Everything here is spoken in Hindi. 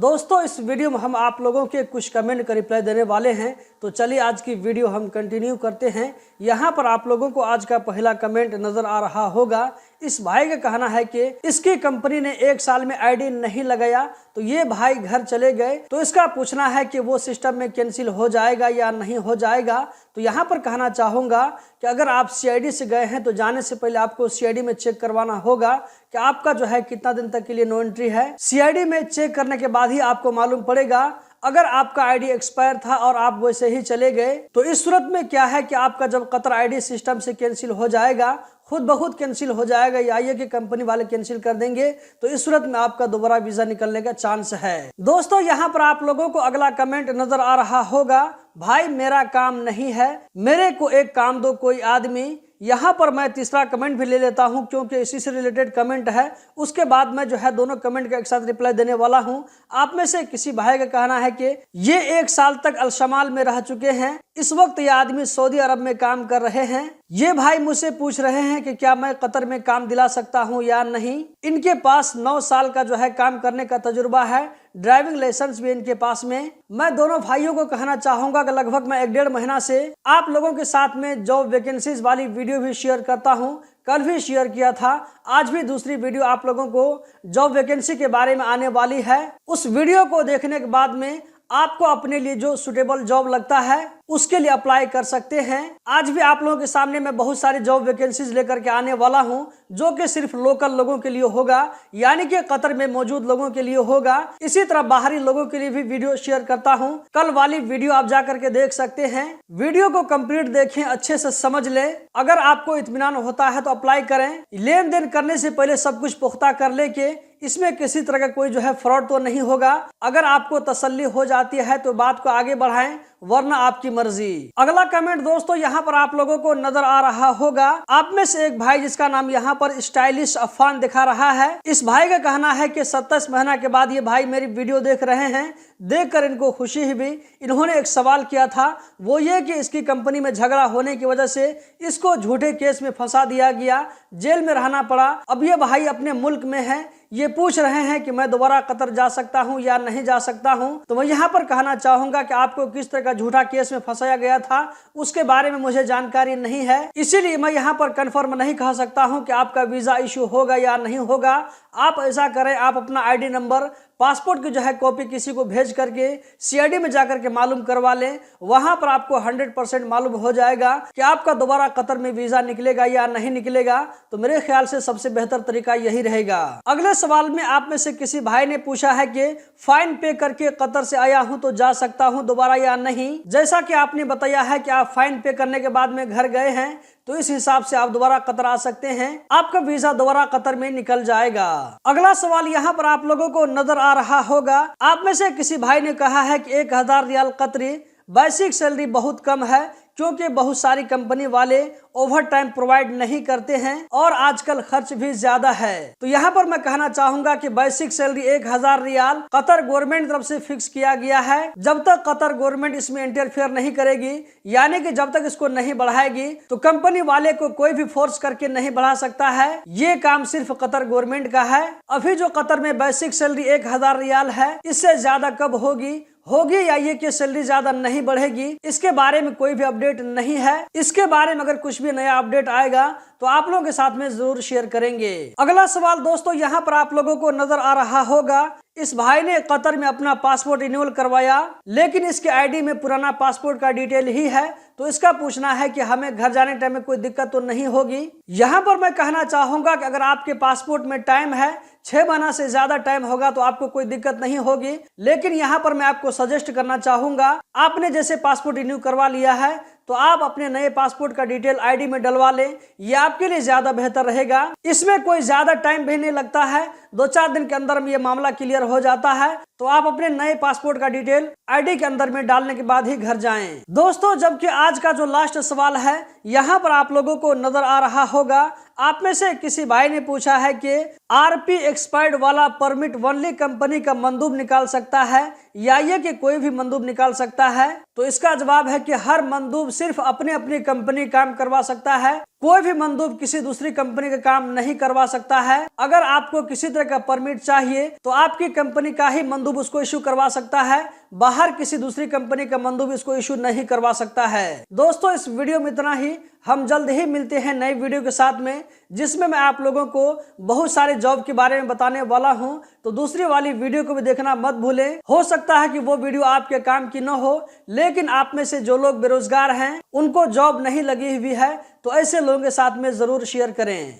दोस्तों इस वीडियो में हम आप लोगों के कुछ कमेंट का रिप्लाई देने वाले हैं, तो चलिए आज की वीडियो हम कंटिन्यू करते हैं। यहाँ पर आप लोगों को आज का पहला कमेंट नजर आ रहा होगा। इस भाई का कहना है कि इसकी कंपनी ने 1 साल में आईडी नहीं लगाया तो ये भाई घर चले गए, तो इसका पूछना है कि वो सिस्टम में कैंसिल हो जाएगा या नहीं हो जाएगा। तो यहाँ पर कहना चाहूँगा कि अगर आप सीआईडी से गए हैं तो जाने से पहले आपको सीआईडी में चेक करवाना होगा कि आपका जो है कितना दिन तक के लिए नो एंट्री है। सीआईडी में चेक करने के बाद ही आपको मालूम पड़ेगा। अगर आपका आईडी एक्सपायर था और आप वैसे ही चले गए तो इस सूरत में क्या है कि आपका जब कतर आईडी सिस्टम से कैंसिल हो जाएगा, खुद बहुत कैंसिल हो जाएगा या ये कि कंपनी वाले कैंसिल कर देंगे, तो इस सूरत में आपका दोबारा वीजा निकलने का चांस है। दोस्तों यहाँ पर आप लोगों को अगला कमेंट नजर आ रहा होगा, भाई मेरा काम नहीं है, मेरे को एक काम दो कोई आदमी। यहाँ पर मैं तीसरा कमेंट भी ले लेता हूँ क्योंकि इसी से रिलेटेड कमेंट है। उसके बाद मैं जो है दोनों कमेंट का एक साथ रिप्लाई देने वाला हूँ। आप में से किसी भाई का कहना है कि ये 1 साल तक अल-शमाल में रह चुके हैं, इस वक्त ये आदमी सऊदी अरब में काम कर रहे हैं। ये भाई मुझसे पूछ रहे हैं कि क्या मैं कतर में काम दिला सकता हूँ या नहीं। इनके पास 9 साल का जो है काम करने का तजुर्बा है, ड्राइविंग लाइसेंस भी इनके पास में। मैं दोनों भाइयों को कहना चाहूंगा कि लगभग मैं 1-1.5 महीना से आप लोगों के साथ में जॉब वैकेंसीज वाली वीडियो भी शेयर करता हूं। कल भी शेयर किया था, आज भी दूसरी वीडियो आप लोगों को जॉब वैकेंसी के बारे में आने वाली है। उस वीडियो को देखने के बाद में आपको अपने लिए जो सुटेबल जॉब लगता है उसके लिए अप्लाई कर सकते हैं। आज भी आप लोगों के सामने मैं बहुत सारी जॉब वैकेंसीज लेकर के आने वाला हूं जो कि सिर्फ लोकल लोगों के लिए होगा, यानी कि कतर में मौजूद लोगों के लिए होगा। इसी तरह बाहरी लोगों के लिए भी वीडियो शेयर करता हूं। कल वाली वीडियो आप जाकर के देख सकते हैं। वीडियो को कंप्लीट देखें, अच्छे से समझ लें। अगर आपको इत्मीनान होता है तो अप्लाई करें। लेन देन करने से पहले सब कुछ पुख्ता कर ले के इसमें किसी तरह का कोई जो है फ्रॉड तो नहीं होगा। अगर आपको तसल्ली हो जाती है तो बात को आगे बढ़ाएं, वरना आपकी मर्जी। अगला कमेंट दोस्तों यहाँ पर आप लोगों को नजर आ रहा होगा। आप में से एक भाई जिसका नाम यहाँ पर स्टाइलिश अफान दिखा रहा है, इस भाई का कहना है कि 27 महीना के बाद ये भाई मेरी वीडियो देख रहे हैं, देखकर इनको खुशी हुई। इन्होंने एक सवाल किया था, वो ये कि इसकी कंपनी में झगड़ा होने की वजह से इसको झूठे केस में फंसा दिया गया, जेल में रहना पड़ा। अब ये भाई अपने मुल्क में है, ये पूछ रहे हैं कि मैं दोबारा कतर जा सकता हूं या नहीं जा सकता हूं। तो मैं यहाँ पर कहना चाहूंगा कि आपको किस तरह का झूठा केस में फंसाया गया था उसके बारे में मुझे जानकारी नहीं है, इसीलिए मैं यहाँ पर कंफर्म नहीं कह सकता हूं कि आपका वीजा इशू होगा या नहीं होगा। आप ऐसा करें, आप अपना आईडी नंबर, पासपोर्ट की जो है कॉपी किसी को भेज करके सीआईडी में जाकर के मालूम करवा लें। वहां पर आपको 100% मालूम हो जाएगा कि आपका दोबारा कतर में वीजा निकलेगा या नहीं निकलेगा। तो मेरे ख्याल से सबसे बेहतर तरीका यही रहेगा। अगले सवाल में आप में से किसी भाई ने पूछा है कि फाइन पे करके कतर से आया हूं तो जा सकता हूं दोबारा या नहीं। जैसा कि आपने बताया है कि आप फाइन पे करने के बाद में घर गए हैं, तो इस हिसाब से आप दोबारा कतर आ सकते हैं, आपका वीजा दोबारा कतर में निकल जाएगा। अगला सवाल यहाँ पर आप लोगों को नजर आ रहा होगा। आप में से किसी भाई ने कहा है कि 1000 रियाल कतरी बेसिक सैलरी बहुत कम है क्योंकि बहुत सारी कंपनी वाले ओवर टाइम प्रोवाइड नहीं करते हैं और आजकल खर्च भी ज्यादा है। तो यहाँ पर मैं कहना चाहूंगा कि बेसिक सैलरी 1000 रियाल कतर गवर्नमेंट तरफ से फिक्स किया गया है। जब तक कतर गवर्नमेंट इसमें इंटरफेयर नहीं करेगी, यानी कि जब तक इसको नहीं बढ़ाएगी, तो कंपनी वाले को कोई भी फोर्स करके नहीं बढ़ा सकता है। ये काम सिर्फ कतर गवर्नमेंट का है। अभी जो कतर में बेसिक सैलरी 1000 रियाल है, इससे ज्यादा कब होगी या ये कि सैलरी ज्यादा नहीं बढ़ेगी, इसके बारे में कोई भी अपडेट नहीं है। इसके बारे में अगर कुछ भी नया अपडेट आएगा तो आप लोगों के साथ में जरूर शेयर करेंगे। अगला सवाल दोस्तों यहाँ पर आप लोगों को नजर आ रहा होगा। इस भाई ने कतर में अपना पासपोर्ट रिन्यूअल करवाया, लेकिन इसके आईडी में पुराना पासपोर्ट का डिटेल ही है। तो इसका पूछना है कि हमें घर जाने टाइम में कोई दिक्कत तो नहीं होगी। यहाँ पर मैं कहना चाहूंगा कि अगर आपके पासपोर्ट में टाइम है, 6 महीना से ज्यादा टाइम होगा तो आपको कोई दिक्कत नहीं होगी। लेकिन यहाँ पर मैं आपको सजेस्ट करना चाहूंगा, आपने जैसे पासपोर्ट रिन्यू करवा लिया है तो आप अपने नए पासपोर्ट का डिटेल आईडी में डलवा लें, ये आपके लिए ज्यादा बेहतर रहेगा। इसमें कोई ज्यादा टाइम भी नहीं लगता है, 2-4 दिन के अंदर में ये मामला क्लियर हो जाता है। तो आप अपने नए पासपोर्ट का डिटेल आईडी के अंदर में डालने के बाद ही घर जाएं। दोस्तों जबकि आज का जो लास्ट सवाल है यहाँ पर आप लोगों को नजर आ रहा होगा। आप में से किसी भाई ने पूछा है कि आरपी एक्सपायर्ड वाला परमिट ओनली कंपनी का मंदूब निकाल सकता है या ये कि कोई भी मंदूब निकाल सकता है। तो इसका जवाब है कि हर मंदूब सिर्फ अपने अपनी कंपनी काम करवा सकता है, कोई भी मंदूब किसी दूसरी कंपनी का काम नहीं करवा सकता है। अगर आपको किसी तरह का परमिट चाहिए तो आपकी कंपनी का ही मंदूब उसको इशू करवा सकता है, बाहर किसी दूसरी कंपनी का मंदूब इसको इशू नहीं करवा सकता है। दोस्तों, इस वीडियो में इतना ही। हम जल्द ही मिलते हैं नई वीडियो के साथ में, जिसमें मैं आप लोगों को बहुत सारे जॉब के बारे में बताने वाला हूं। तो दूसरी वाली वीडियो को भी देखना मत भूलें। हो सकता है कि वो वीडियो आपके काम की न हो, लेकिन आप में से जो लोग बेरोजगार हैं, उनको जॉब नहीं लगी हुई है, तो ऐसे लोगों के साथ में जरूर शेयर करें।